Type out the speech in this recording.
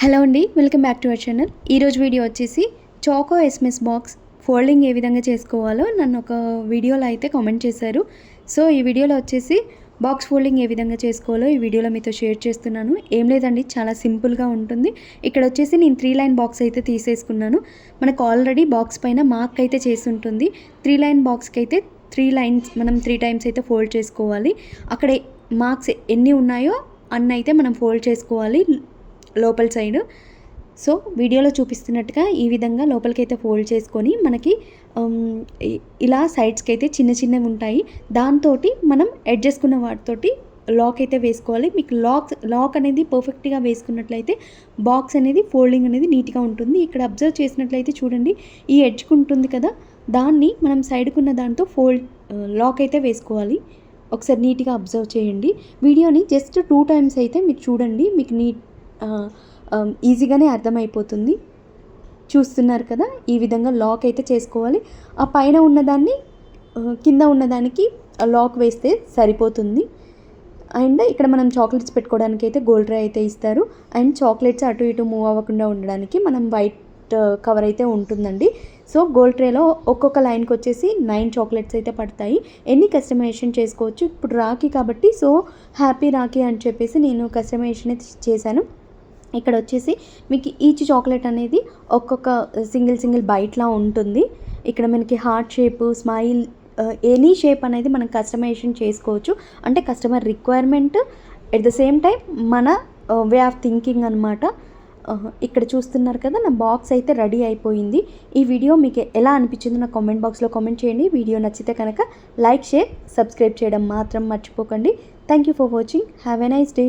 Hello అండి, welcome back to our channel. ఈరోజు video వచ్చేసి చాకో ఎస్ఎంఎస్ బాక్స్ ఫోల్డింగ్ ఏ విధంగా చేసుకోవాలో నన్ను ఒక వీడియోలో అయితే కామెంట్ చేశారు. సో ఈ వీడియోలో వచ్చేసి బాక్స్ ఫోల్డింగ్ ఏ విధంగా చేసుకోవాలో ఈ వీడియోలో మీతో షేర్ చేస్తున్నాను. ఏం లేదండి, చాలా సింపుల్గా ఉంటుంది. ఇక్కడ వచ్చేసి నేను 3 లైన్ బాక్స్ అయితే తీసేసుకున్నాను. మనకు ఆల్రెడీ బాక్స్ పైన మార్క్ అయితే చేసి ఉంటుంది. 3 లైన్ బాక్స్కి అయితే 3 లైన్స్ మనం 3 టైమ్స్ అయితే ఫోల్డ్ చేసుకోవాలి. అక్కడ మార్క్స్ ఎన్ని ఉన్నాయో అన్నీ అయితే మనం ఫోల్డ్ చేసుకోవాలి లోపల సైడ్. సో వీడియోలో చూపిస్తున్నట్టుగా ఈ విధంగా లోపలికైతే ఫోల్డ్ చేసుకొని మనకి ఇలా సైడ్స్కి అయితే చిన్న చిన్నవి ఉంటాయి. దాంతో మనం చేసుకున్న వాటితోటి లాక్ అయితే వేసుకోవాలి. మీకు లాక్ అనేది పర్ఫెక్ట్గా వేసుకున్నట్లయితే బాక్స్ అనేది ఫోల్డింగ్ అనేది నీట్గా ఉంటుంది. ఇక్కడ అబ్జర్వ్ చేసినట్లయితే చూడండి, ఈ ఎడ్జ్కి ఉంటుంది కదా, దాన్ని మనం సైడ్కున్న దాంతో లాక్ అయితే వేసుకోవాలి. ఒకసారి నీట్గా అబ్జర్వ్ చేయండి. వీడియోని జస్ట్ 2 టైమ్స్ అయితే మీరు చూడండి, మీకు ఈజీగానే అర్థమైపోతుంది. చూస్తున్నారు కదా, ఈ విధంగా లాక్ అయితే చేసుకోవాలి. ఆ పైన ఉన్నదాన్ని కింద ఉన్నదానికి లాక్ వేస్తే సరిపోతుంది. అండ్ ఇక్కడ మనం చాక్లెట్స్ పెట్టుకోవడానికి అయితే గోల్డ్ ట్రే అయితే ఇస్తారు. అండ్ చాక్లెట్స్ అటు ఇటు మూవ్ అవ్వకుండా ఉండడానికి మనం వైట్ కవర్ అయితే ఉంటుందండి. సో గోల్డ్ ట్రేలో ఒక్కొక్క లైన్కి వచ్చేసి 9 చాక్లెట్స్ అయితే పడతాయి. ఎన్ని కస్టమైజేషన్ చేసుకోవచ్చు. ఇప్పుడు రాఖీ కాబట్టి సో హ్యాపీ రాఖీ అని చెప్పేసి నేను కస్టమైజేషన్ అయితే చేశాను. ఇక్కడ వచ్చేసి మీకు ఈచ్ చాక్లెట్ అనేది ఒక్కొక్క సింగిల్ బైట్లా ఉంటుంది. ఇక్కడ మనకి heart shape, smile, any shape అనేది మనం కస్టమైజేషన్ చేసుకోవచ్చు. అంటే customer requirement at the same time మన వే ఆఫ్ థింకింగ్ అనమాట. ఇక్కడ చూస్తున్నారు కదా, నా బాక్స్ అయితే రెడీ అయిపోయింది. ఈ వీడియో మీకు ఎలా అనిపించిందో నా కామెంట్ బాక్స్లో కామెంట్ చేయండి. వీడియో నచ్చితే కనుక లైక్, షేర్, సబ్స్క్రైబ్ చేయడం మాత్రం మర్చిపోకండి. Thank you for watching. Have a nice day.